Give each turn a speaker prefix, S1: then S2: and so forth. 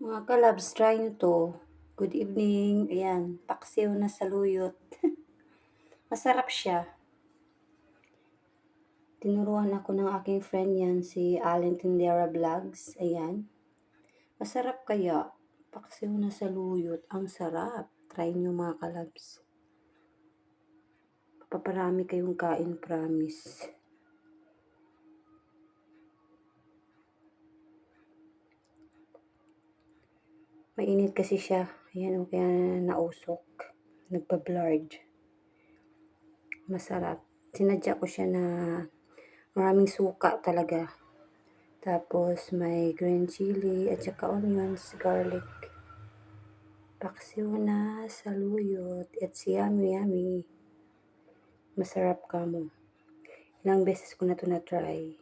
S1: Mga kalabs, try nyo 'to. Good evening, ayan, paksiw na saluyot. Masarap siya. Tinuruan ako ng aking friend yan, si Allen Tindera Vlogs, ayan. Masarap kaya, paksiw na saluyot, ang sarap. Try nyo mga kalabs. Paparami kayong kain, promise. Mainit kasi siya, ayan o, kaya nausok. Nagpa-blurred. Masarap. Sinadya ko siya na maraming suka talaga. Tapos may green chili at saka onions, garlic. Paksiw na saluyot. It's yummy, yummy. Masarap ka mo. Ilang beses ko na to na-try.